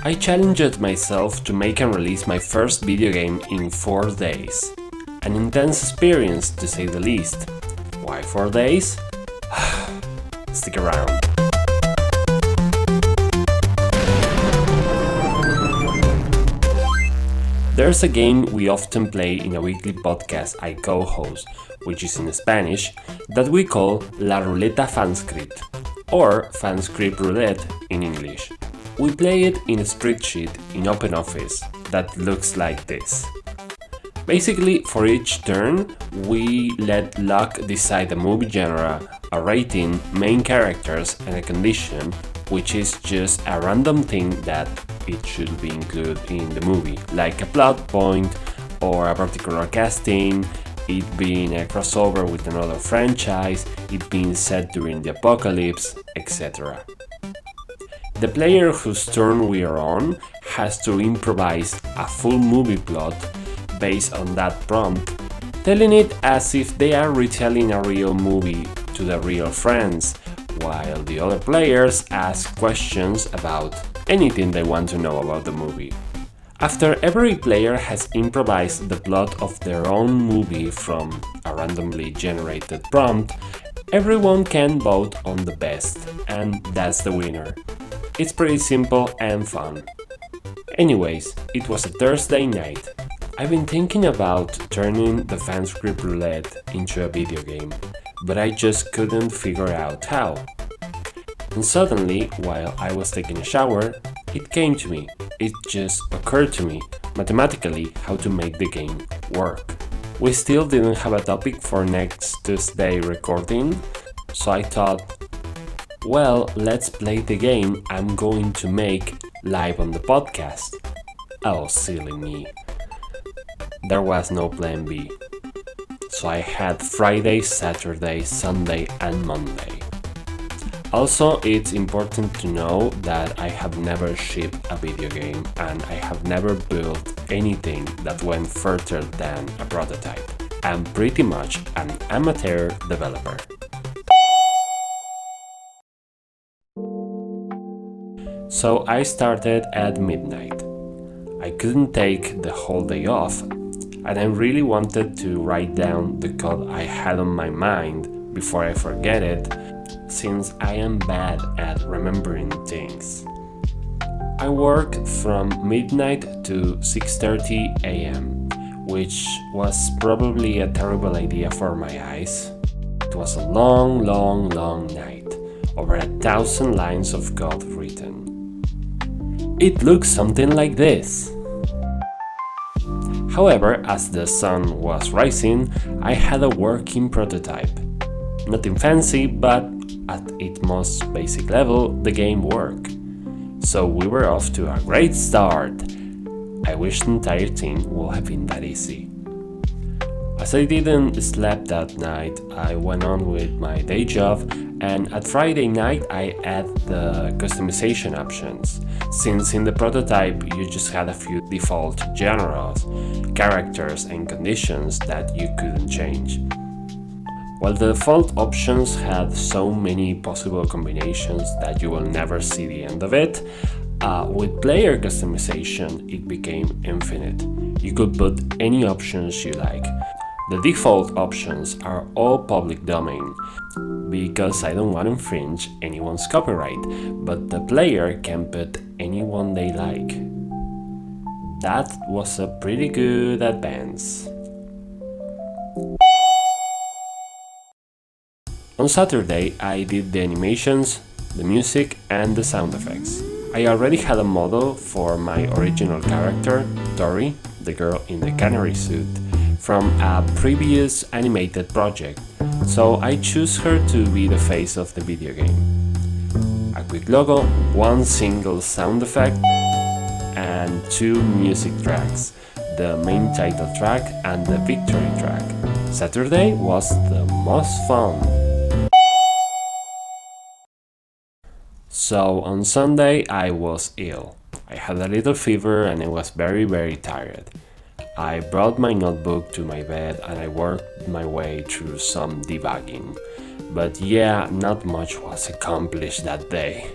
I challenged myself to make and release my first video game in 4 days. An intense experience, to say the least. Why 4 days? Stick around. There's a game we often play in a weekly podcast I co-host, which is in Spanish, that we call La Ruletta FANSCRIPT, or FANSCRIPT Roulette in English. We play it in a spreadsheet in OpenOffice that looks like this. Basically, for each turn, we let luck decide a movie genre, a rating, main characters, and a condition, which is just a random thing that it should be included in the movie, like a plot point or a particular casting, it being a crossover with another franchise, it being set during the apocalypse, etc. The player whose turn we are on has to improvise a full movie plot based on that prompt, telling it as if they are retelling a real movie to the real friends, while the other players ask questions about anything they want to know about the movie. After every player has improvised the plot of their own movie from a randomly generated prompt, everyone can vote on the best, and that's the winner. It's pretty simple and fun. Anyways, it was a Thursday night. I've been thinking about turning the FANSCRIPT Roulette into a video game, but I just couldn't figure out how. And suddenly, while I was taking a shower, it came to me. It just occurred to me, mathematically, how to make the game work. We still didn't have a topic for next Tuesday recording, so I thought, well, let's play the game I'm going to make live on the podcast. Oh, silly me. There was no plan B. So I had Friday, Saturday, Sunday, and Monday. Also, it's important to know that I have never shipped a video game and I have never built anything that went further than a prototype. I'm pretty much an amateur developer. So I started at midnight. I couldn't take the whole day off, and I really wanted to write down the code I had on my mind before I forget it, since I am bad at remembering things. I worked from midnight to 6:30 a.m., which was probably a terrible idea for my eyes. It was a long night, over 1,000 lines of code written. It looks something like this. However, as the sun was rising, I had a working prototype. Nothing fancy, but at its most basic level, the game worked. So we were off to a great start. I wish the entire thing would have been that easy. As I didn't sleep that night, I went on with my day job, and at Friday night I added the customization options, since in the prototype you just had a few default genres, characters and conditions that you couldn't change. While the default options had so many possible combinations that you will never see the end of it, with player customization it became infinite. You could put any options you like. The default options are all public domain, because I don't want to infringe anyone's copyright, but the player can put anyone they like. That was a pretty good advance. On Saturday, I did the animations, the music, and the sound effects. I already had a model for my original character, Tori, the girl in the canary suit, from a previous animated project, so I choose her to be the face of the video game. A quick logo, one single sound effect, and 2 music tracks, the main title track and the victory track. Saturday was the most fun. So on Sunday I was ill. I had a little fever and I was very tired. I brought my notebook to my bed and I worked my way through some debugging. But yeah, not much was accomplished that day.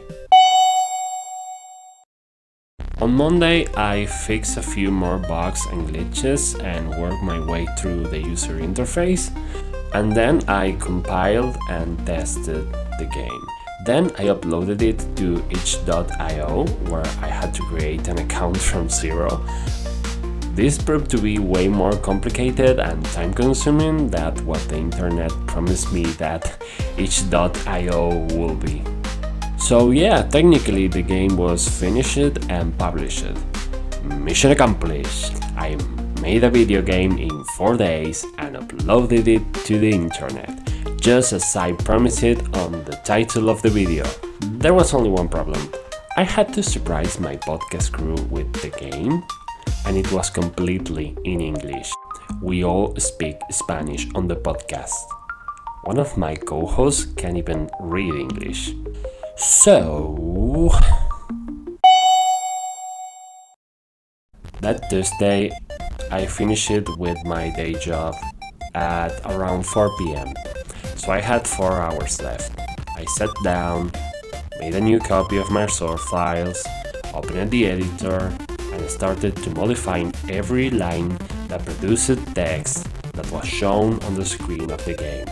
On On Monday, I fixed a few more bugs and glitches and worked my way through the user interface. And then I compiled and tested the game. Then I uploaded it to itch.io, where I had to create an account from zero. This proved to be way more complicated and time-consuming than what the internet promised me that itch.io will be. So yeah, technically the game was finished and published. Mission accomplished! I made a video game in 4 days and uploaded it to the internet, just as I promised it on the title of the video. There was only one problem. I had to surprise my podcast crew with the game, and it was completely in English. We all speak Spanish on the podcast. One of my co-hosts can't even read English. So that Tuesday, I finished it with my day job at around 4 p.m. So I had 4 hours left. I sat down, made a new copy of my source files, opened the editor, and started to modify every line that produced text that was shown on the screen of the game.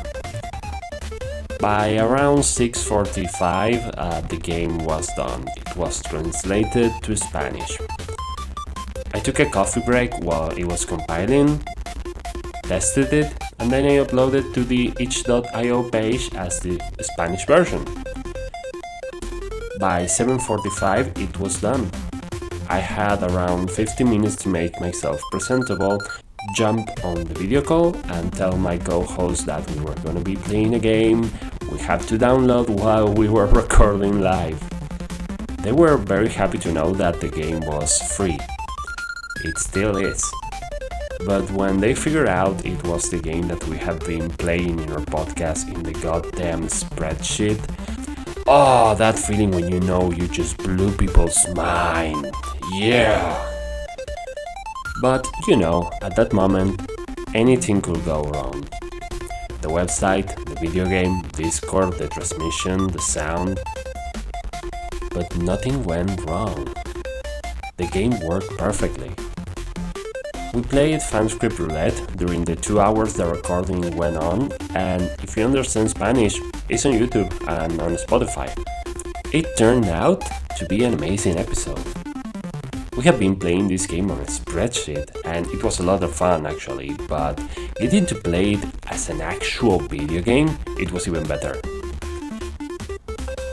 By around 6:45, the game was done. It was translated to Spanish. I took a coffee break while it was compiling, tested it, and then I uploaded to the itch.io page as the Spanish version. By 7:45, it was done. I had around 50 minutes to make myself presentable, jump on the video call and tell my co-host that we were gonna be playing a game we had to download while we were recording live. They were very happy to know that the game was free. It still is. But when they figured out it was the game that we had been playing in our podcast in the goddamn spreadsheet, oh, that feeling when you know you just blew people's mind. Yeah! But, you know, at that moment, anything could go wrong. The website, the video game, Discord, the transmission, the sound. But nothing went wrong. The game worked perfectly. We played FANSCRIPT Roulette during the 2 hours the recording went on, and if you understand Spanish, it's on YouTube and on Spotify. It turned out to be an amazing episode. We have been playing this game on a spreadsheet, and it was a lot of fun actually, but getting to play it as an actual video game, it was even better.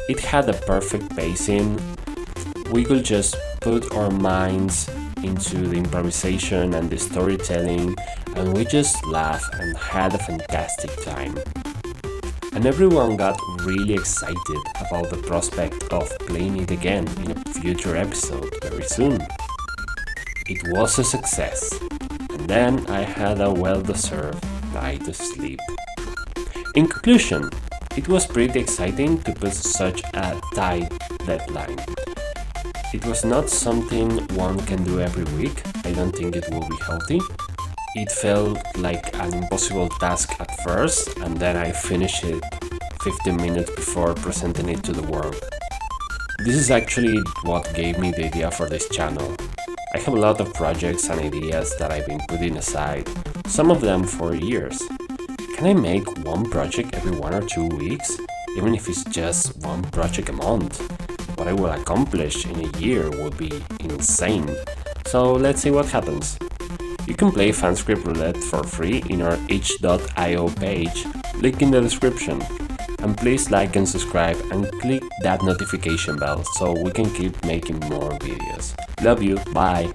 It had a perfect pacing. We could just put our minds into the improvisation and the storytelling, and we just laughed and had a fantastic time. And everyone got really excited about the prospect of playing it again in a future episode very soon. It was a success, and then I had a well-deserved night of sleep. In conclusion, it was pretty exciting to put such a tight deadline. It was not something one can do every week. I don't think it will be healthy. It felt like an impossible task at first, and then I finished it 15 minutes before presenting it to the world. This is actually what gave me the idea for this channel. I have a lot of projects and ideas that I've been putting aside, some of them for years. Can I make one project every 1 or 2 weeks? Even if it's just one project a month? What I will accomplish in a year would be insane. So let's see what happens. You can play FANSCRIPT Roulette for free in our itch.io page, link in the description. And please like and subscribe and click that notification bell so we can keep making more videos. Love you, bye!